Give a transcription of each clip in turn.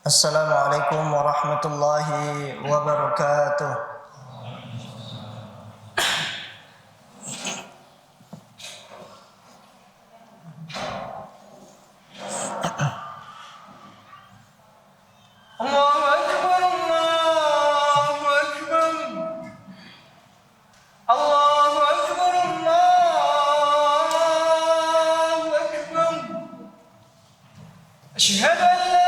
Assalamualaikum warahmatullahi wabarakatuh. Allahu Akbar, Allahu Akbar, Allahu Akbar, Allahu Akbar. Asyhadu an la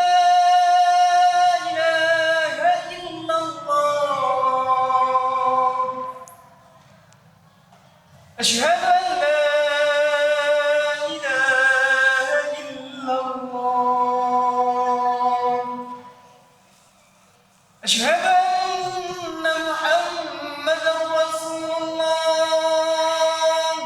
ilaha illallah. Asyhadu an la ilaha illallah. أشهد أن محمدا رسول الله.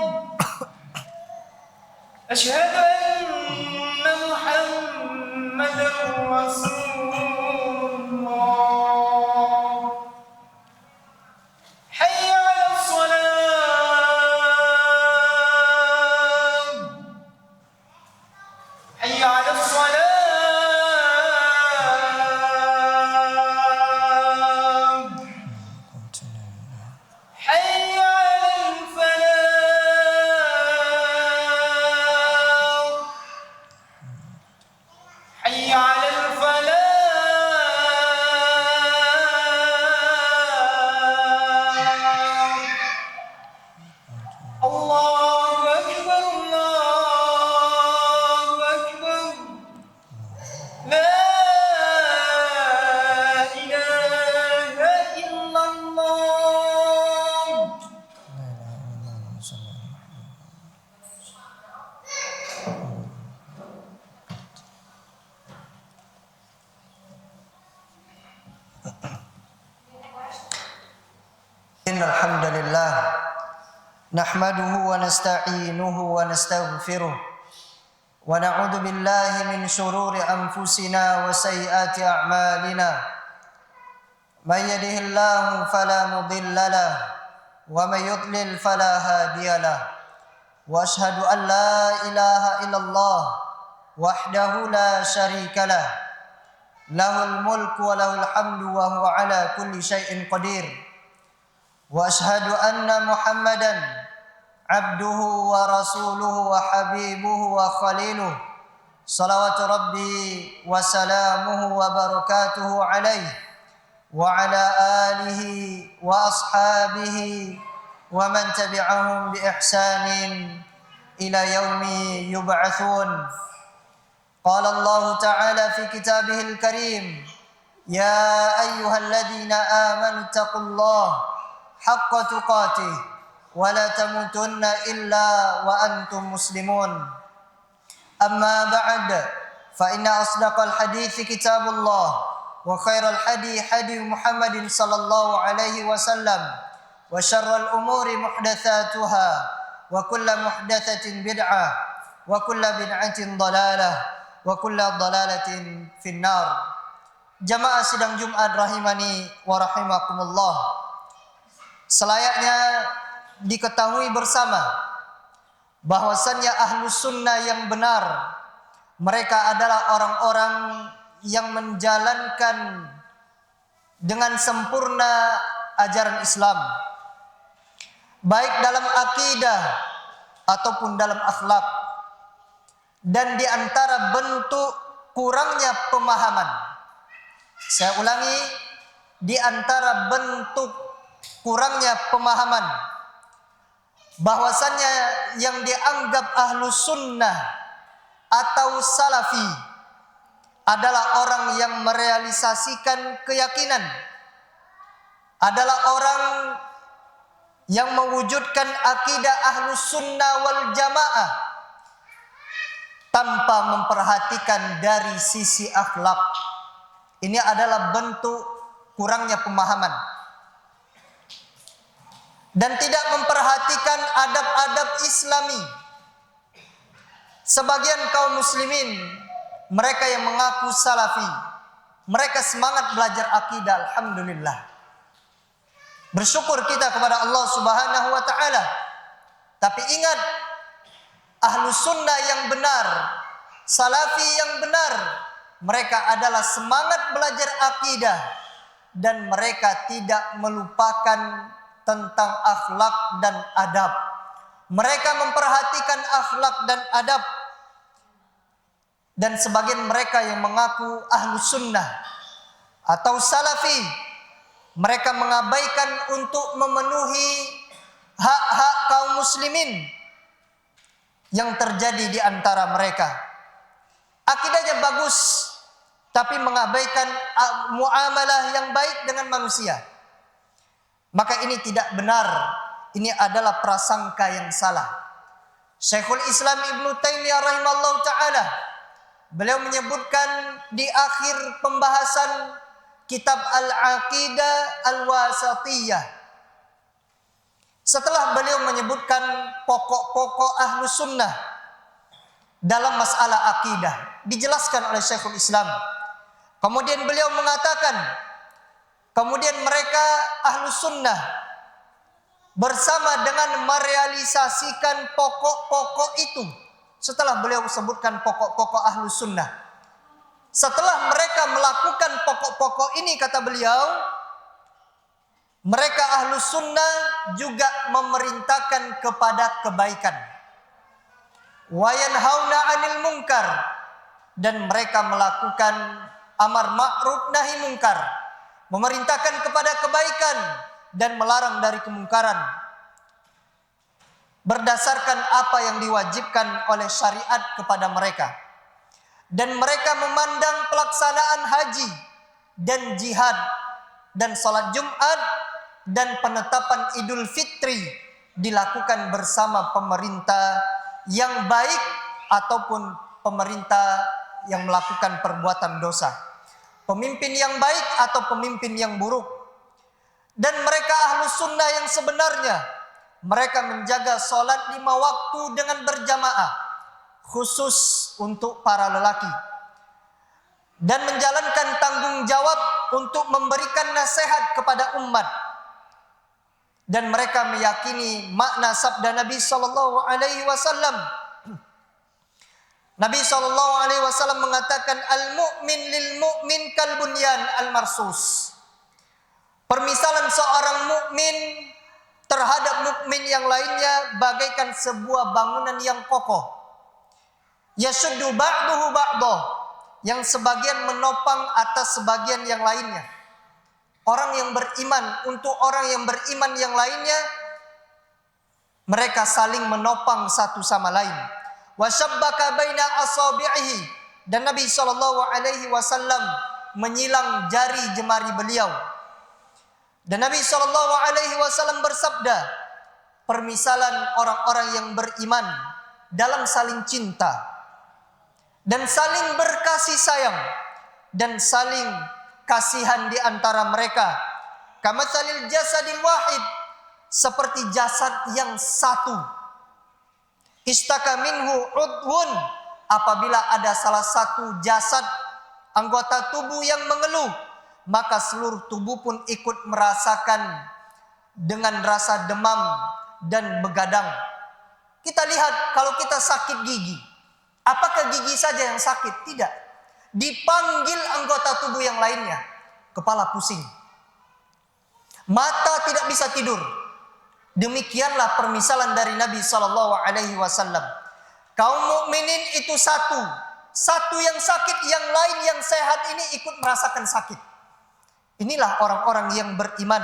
أشهد أن محمدا رسول الله. حي على الصلاة. حي على الصلاة. حي على الفلاح. حي على الفلاح. الله أكبر، الله أكبر. لا إله إلا الله. Innal hamdalillah nahmaduhu wa nasta'inuhu wa nastaghfiruh wa na'udzu billahi min shururi anfusina wa sayyiati a'malina. May yahdihillahu fala mudilla lahu wa may yudlil fala hadiyalah. Wa asyhadu an la ilaha illallah wahdahu la syarikalah. Lahul mulku wa lahul hamdu wa huwa ala kulli syai'in qadir. Wa asyhadu anna Muhammadan abduhu wa rasuluhu wa habibuhu wa khaliluh. Salawatu rabbi wa salamuhu wa barakatuhu alaihi wa ala alihi wa ashabihi wa man tabi'ahum bi ihsanin ila yaumi yub'atsun. Qala Allah ta'ala fi kitabihil karim, ya ayyuhalladzina amanu taqullaha haqqa tuqatih wa la tamutunna illa wa antum muslimun. Amma ba'd, fa inna asdaqal hadithi kitabullah wa khairal hadi hadi Muhammadin sallallahu alaihi wasallam wa syarral umuri muhdatsatuha wa kullu muhdatsatin bid'ah wa kullu bid'atin dhalalah wa kullu dhalalatin finnar. Jamaah sidang Jumat rahimani wa rahimakumullah. Selayaknya diketahui bersama bahwasannya ahlus sunnah yang benar, mereka adalah orang-orang yang menjalankan dengan sempurna ajaran Islam, baik dalam akidah ataupun dalam akhlak. Dan di antara bentuk kurangnya pemahaman, saya ulangi, di antara bentuk kurangnya pemahaman bahwasannya yang dianggap ahlus sunnah atau salafi adalah orang yang merealisasikan keyakinan, adalah orang yang mewujudkan akidah ahlus sunnah wal jamaah tanpa memperhatikan dari sisi akhlak. Ini adalah bentuk kurangnya pemahaman dan tidak memperhatikan adab-adab Islami. Sebagian kaum muslimin, mereka yang mengaku salafi, mereka semangat belajar akidah, alhamdulillah. Bersyukur kita kepada Allah Subhanahu wa taala. Tapi ingat, ahlus sunnah yang benar, salafi yang benar, mereka adalah semangat belajar akidah dan mereka tidak melupakan tentang akhlak dan adab. Mereka memperhatikan akhlak dan adab. Dan sebagian mereka yang mengaku ahlus sunnah atau salafi, mereka mengabaikan untuk memenuhi hak-hak kaum muslimin yang terjadi di antara mereka. Akidahnya bagus, tapi mengabaikan muamalah yang baik dengan manusia. Maka ini tidak benar. Ini adalah prasangka yang salah. Syekhul Islam Ibnu Taimiyah rahimahullah ta'ala, beliau menyebutkan di akhir pembahasan kitab Al-Aqidah Al-Wasatiyah, setelah beliau menyebutkan pokok-pokok ahlus sunnah dalam masalah akidah, dijelaskan oleh Syekhul Islam. Kemudian beliau mengatakan, kemudian mereka ahlus sunnah bersama dengan merealisasikan pokok-pokok itu. Setelah beliau sebutkan pokok-pokok ahlus sunnah, setelah mereka melakukan pokok-pokok ini, kata beliau, mereka ahlus sunnah juga memerintahkan kepada kebaikan. Wa yanhauna 'anil munkar, dan mereka melakukan amar ma'ruf nahi munkar, memerintahkan kepada kebaikan dan melarang dari kemungkaran, berdasarkan apa yang diwajibkan oleh syariat kepada mereka. Dan mereka memandang pelaksanaan haji dan jihad dan salat Jumat dan penetapan Idul Fitri dilakukan bersama pemerintah yang baik ataupun pemerintah yang melakukan perbuatan dosa, pemimpin yang baik atau pemimpin yang buruk. Dan mereka ahlus sunnah yang sebenarnya, mereka menjaga sholat 5 waktu dengan berjamaah, khusus untuk para lelaki, dan menjalankan tanggung jawab untuk memberikan nasihat kepada umat. Dan mereka meyakini makna sabda Nabi sallallahu alaihi wasallam. Nabi sallallahu alaihi wasallam mengatakan, al-mu'min lil mu'min kal bunyan al-marsus. Permisalan seorang mukmin terhadap mukmin yang lainnya bagaikan sebuah bangunan yang kokoh. Yasuddu ba'duhu ba'dah, yang sebagian menopang atas sebagian yang lainnya. Orang yang beriman untuk orang yang beriman yang lainnya, mereka saling menopang satu sama lain. Wa syabbaka baina asabi'ihi, dan Nabi sallallahu alaihi wasallam menyilang jari jemari beliau. Dan Nabi sallallahu alaihi wasallam bersabda, permisalan orang-orang yang beriman dalam saling cinta dan saling berkasih sayang dan saling kasihan di antara mereka, kamatsalil jasadil wahid, seperti jasad yang satu. Istaka minhu udwun, apabila ada salah satu jasad anggota tubuh yang mengeluh, maka seluruh tubuh pun ikut merasakan dengan rasa demam dan begadang. Kita lihat kalau kita sakit gigi, apakah gigi saja yang sakit? Tidak. Dipanggil anggota tubuh yang lainnya. Kepala pusing, mata tidak bisa tidur. Demikianlah permisalan dari Nabi sallallahu alaihi wasallam. Kaum mukminin itu satu yang sakit, yang lain yang sehat ini ikut merasakan sakit. Inilah orang-orang yang beriman.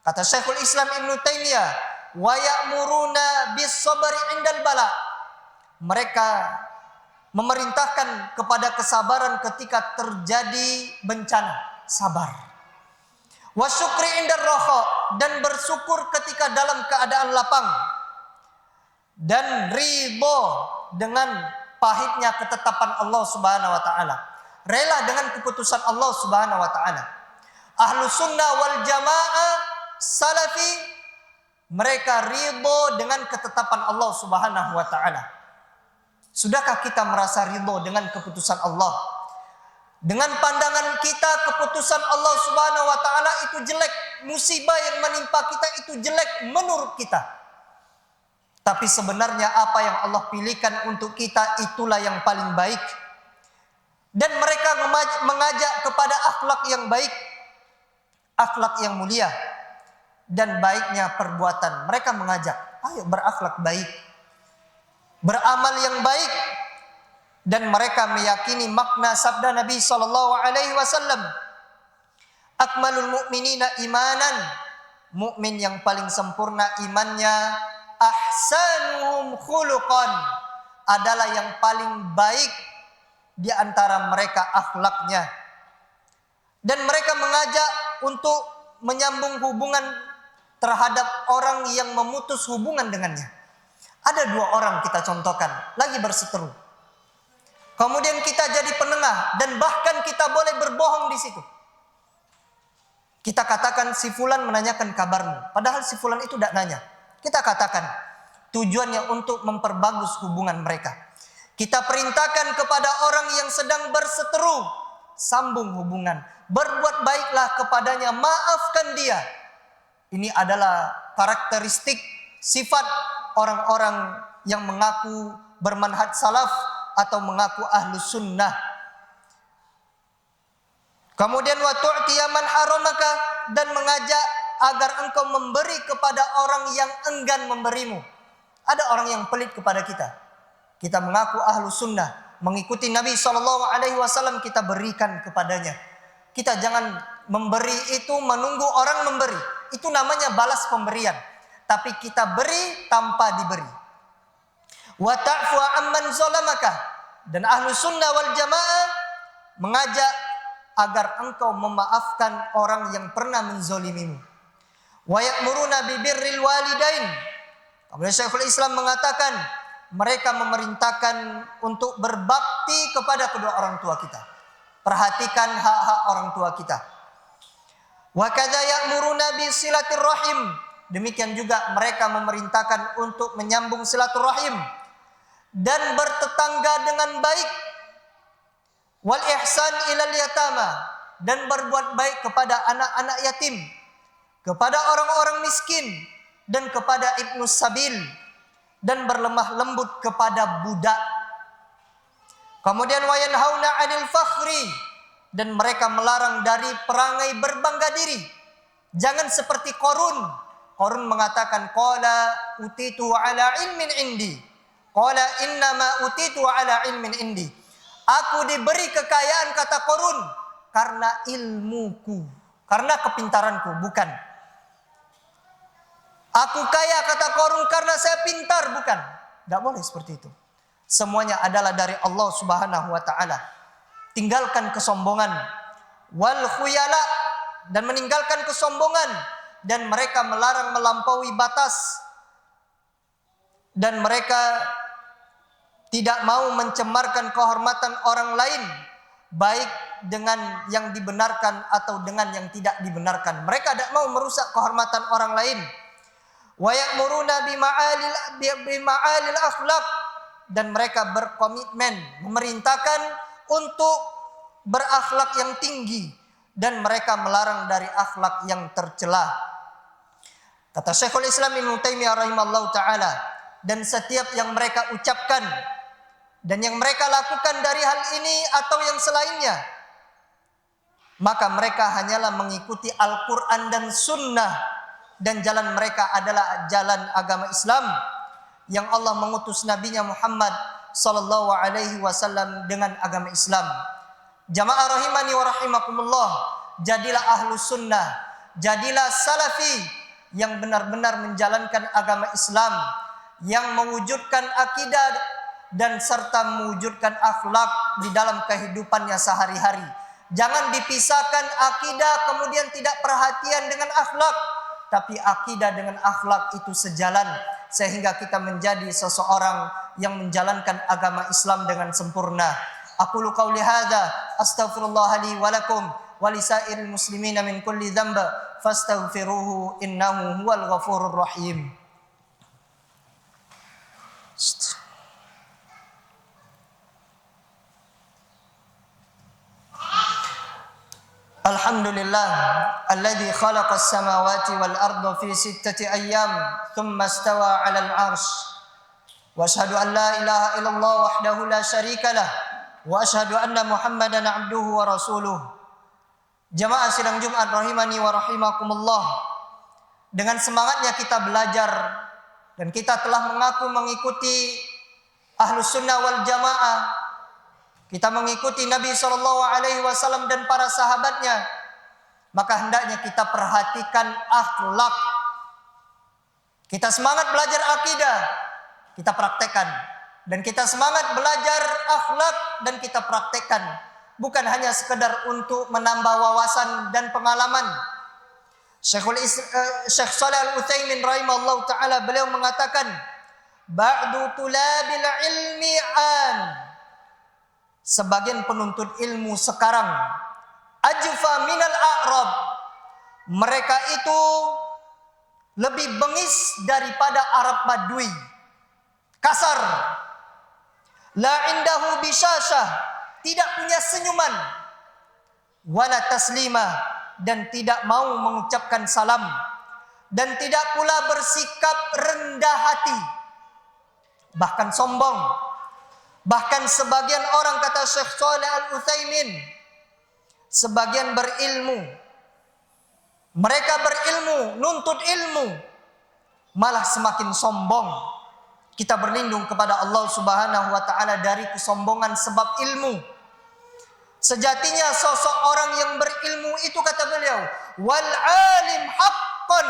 Kata Syekhul Islam Ibnu Taimiyah, wa ya'muruna bis sabri indal bala. Mereka memerintahkan kepada kesabaran ketika terjadi bencana, sabar. Wa syukri indar raha, dan bersyukur ketika dalam keadaan lapang. Dan ridho dengan pahitnya ketetapan Allah Subhanahu wa taala. Rela dengan keputusan Allah Subhanahu wa taala. Ahlus sunnah wal jamaah salafi, mereka ridho dengan ketetapan Allah Subhanahu wa taala. Sudahkah kita merasa ridho dengan keputusan Allah? Dengan pandangan kita keputusan Allah Subhanahu wa taala itu jelek, musibah yang menimpa kita itu jelek menurut kita. Tapi sebenarnya apa yang Allah pilihkan untuk kita itulah yang paling baik. Dan mereka mengajak kepada akhlak yang baik, akhlak yang mulia, dan baiknya perbuatan. Mereka mengajak, ayo berakhlak baik, beramal yang baik. Dan mereka meyakini makna sabda Nabi SAW, akmalul mu'minina imanan, mukmin yang paling sempurna imannya, ahsanuhum khuluqan, adalah yang paling baik di antara mereka akhlaknya. Dan mereka mengajak untuk menyambung hubungan terhadap orang yang memutus hubungan dengannya. Ada 2 orang kita contohkan, lagi berseteru. Kemudian kita jadi penengah dan bahkan kita boleh berbohong di situ. Kita katakan si fulan menanyakan kabarmu, padahal si fulan itu tidak nanya. Kita katakan tujuannya untuk memperbagus hubungan mereka. Kita perintahkan kepada orang yang sedang berseteru, sambung hubungan, berbuat baiklah kepadanya, maafkan dia. Ini adalah karakteristik sifat orang-orang yang mengaku bermanhaj salaf atau mengaku ahlus sunnah. Kemudian wa tu'tiya man haramaka, dan mengajak agar engkau memberi kepada orang yang enggan memberimu. Ada orang yang pelit kepada kita. Kita mengaku ahlus sunnah, mengikuti Nabi SAW, kita berikan kepadanya. Kita jangan memberi itu menunggu orang memberi. Itu namanya balas pemberian. Tapi kita beri tanpa diberi. Wa ta'fu amman zalamaka, dan ahlu sunnah wal jamaah mengajak agar engkau memaafkan orang yang pernah menzolimimu. Wa ya'muruna bi birril walidain. Kemudian Syekhul Islam mengatakan mereka memerintahkan untuk berbakti kepada kedua orang tua kita. Perhatikan hak-hak orang tua kita. Wa kadza ya'muruna bi silatir rahim. Demikian juga mereka memerintahkan untuk menyambung silaturahim dan bertetangga dengan baik. Wal ihsan ilal yatama, dan berbuat baik kepada anak-anak yatim, kepada orang-orang miskin, dan kepada ibnu sabil, dan berlemah lembut kepada budak. Kemudian wa yanhauna 'anil fakhri, dan mereka melarang dari perangai berbangga diri. Jangan seperti Qarun. Qarun mengatakan qala utitu ala ilmin indi. Qala innama utitu ala ilmin indi. Aku diberi kekayaan, kata Qarun, karena ilmuku, karena kepintaranku, bukan. Aku kaya, kata Qarun, karena saya pintar, bukan. Tidak boleh seperti itu. Semuanya adalah dari Allah Subhanahu wa taala. Tinggalkan kesombongan, wal khuyala, dan meninggalkan kesombongan, dan mereka melarang melampaui batas, dan mereka tidak mau mencemarkan kehormatan orang lain, baik dengan yang dibenarkan atau dengan yang tidak dibenarkan. Mereka tidak mau merusak kehormatan orang lain. Wa ya'muruna bima'alil akhlaq, dan mereka berkomitmen memerintahkan untuk berakhlak yang tinggi, dan mereka melarang dari akhlak yang tercela. Kata Syekhul Islam Ibnu Taimiyah rahimahullah taala, dan setiap yang mereka ucapkan dan yang mereka lakukan dari hal ini atau yang selainnya, maka mereka hanyalah mengikuti Al-Quran dan Sunnah, dan jalan mereka adalah jalan agama Islam yang Allah mengutus Nabi-Nya Muhammad sallallahu alaihi wasallam dengan agama Islam. Jamaah rahimani wa rahimakumullah, jadilah ahlus sunnah, jadilah salafi yang benar-benar menjalankan agama Islam, yang mewujudkan akidah dan serta mewujudkan akhlak di dalam kehidupannya sehari-hari. Jangan dipisahkan akidah kemudian tidak perhatian dengan akhlak, tapi akidah dengan akhlak itu sejalan, sehingga kita menjadi seseorang yang menjalankan agama Islam dengan sempurna. Aqulu qauli hadza astaghfirullah li wa lakum wa lisairil muslimina min kulli dzamb fastaghfiruhu innahu huwal ghafurur rahim. Alhamdulillah alladzi khalaqas samawati wal arda fi 6 ayyam thumma istawa 'alal 'arsy wa asyhadu an la ilaha illallah wahdahu la syarika lah wa asyhadu anna Muhammadan abduhu wa rasuluh. Jamaah sidang Jumat rahimani wa rahimakumullah. Dengan semangatnya kita belajar dan kita telah mengaku mengikuti Ahlus Sunnah wal Jamaah. Kita mengikuti Nabi SAW dan para sahabatnya. Maka hendaknya kita perhatikan akhlak. Kita semangat belajar akidah, kita praktekkan. Dan kita semangat belajar akhlak dan kita praktekkan. Bukan hanya sekedar untuk menambah wawasan dan pengalaman. Syekh Shalih Al-Utsaimin rahimahullah ta'ala beliau mengatakan, ba'du tulabil ilmi an. Sebagian penuntut ilmu sekarang ajfa minal a'rab. Mereka itu lebih bengis daripada Arab Badui. Kasar. La indahu bisyashah, tidak punya senyuman. Wala taslimah, dan tidak mau mengucapkan salam. Dan tidak pula bersikap rendah hati. Bahkan sombong. Bahkan sebagian orang, kata Syekh Shalih Al-Utsaimin, sebagian berilmu, mereka berilmu, nuntut ilmu, malah semakin sombong. Kita berlindung kepada Allah Subhanahu wa ta'ala dari kesombongan sebab ilmu. Sejatinya sosok orang yang berilmu itu, kata beliau, wal alim haqqan.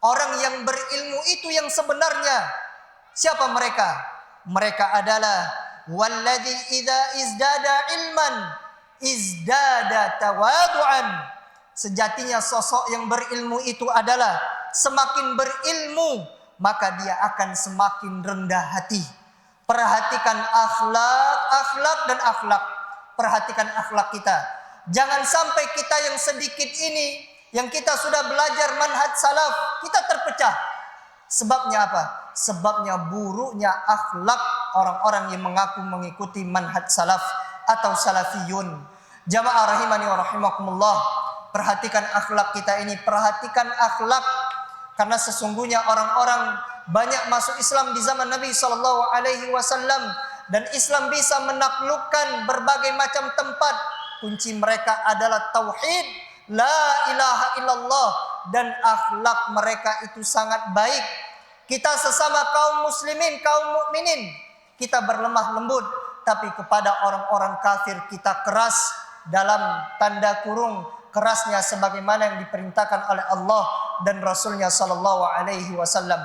Orang yang berilmu itu yang sebenarnya. Siapa mereka? Mereka adalah walladzi idza izdada ilman izdada tawadu'an. Sejatinya sosok yang berilmu itu adalah semakin berilmu maka dia akan semakin rendah hati. Perhatikan akhlak dan akhlak. Perhatikan akhlak kita. Jangan sampai kita yang sedikit ini, yang kita sudah belajar manhaj salaf, kita terpecah. Sebabnya apa? Sebabnya buruknya akhlak orang-orang yang mengaku mengikuti manhaj salaf atau salafiyun. Jamaah rahimani wa rahimakumullah. Perhatikan akhlak kita ini, perhatikan akhlak. Karena sesungguhnya orang-orang banyak masuk Islam di zaman Nabi SAW. Dan Islam bisa menaklukkan berbagai macam tempat. Kunci mereka adalah tauhid, la ilaha illallah. Dan akhlak mereka itu sangat baik. Kita sesama kaum muslimin, kaum mukminin, kita berlemah lembut. Tapi kepada orang-orang kafir kita keras, dalam tanda kurung kerasnya sebagaimana yang diperintahkan oleh Allah dan Rasulnya sallallahu alaihi wasallam.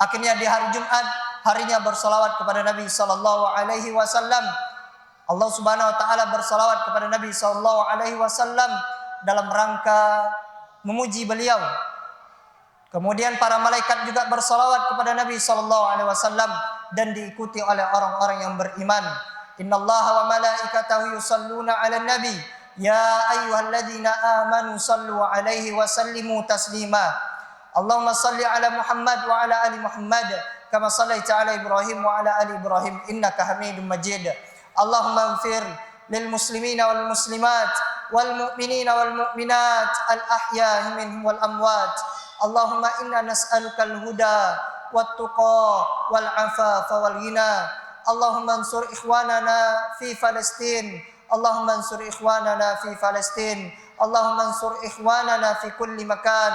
Akhirnya di hari Jumat, harinya bersalawat kepada Nabi sallallahu alaihi wasallam. Allah Subhanahu wa taala bersalawat kepada Nabi sallallahu alaihi wasallam dalam rangka memuji beliau. Kemudian para malaikat juga bersalawat kepada Nabi sallallahu alaihi wasallam dan diikuti oleh orang-orang yang beriman. Innallaha wa malaikatahu yusalluna 'alan nabi. Ya ayyuhalladzina amanu sallu alaihi wa sallimu taslima. Allahumma salli ala Muhammad wa ala ali Muhammad kama sallaita ala Ibrahim wa ala ali Ibrahim innaka Hamidum Majid. Allahumma ighfir lil muslimina wal muslimat wal mu'minina wal mu'minat al ahya'i minhum wal amwat. Allahumma inna nas'aluka al huda wat tuqa wal afafa wal ghina. Allahumma ansur ikhwanana fi Palestin. Allahumma ansur ikhwanana fi Palestin. Allahumma ansur ikhwanana fi kulli makan.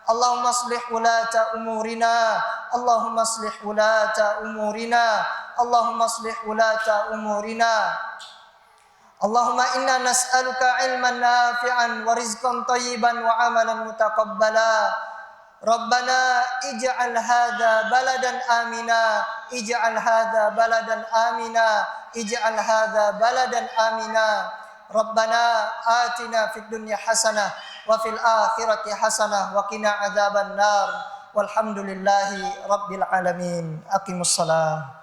Allahumma aslih ulata umurina. Allahumma aslih ulata umurina. Allahumma aslih ulata umurina. Allahumma inna nas'aluka ilman nafi'an wa rizqan tayyiban wa amalan mutaqabbala. Rabbana ij'al hadha baladan amina. Ij'al hadha baladan amina. Ij'al hadha baladan amina. Rabbana atina fid dunya hasanah wa fil akhirati hasanah wa qina adzaban nar. Walhamdulillahi rabbil alamin. Aqimussalam.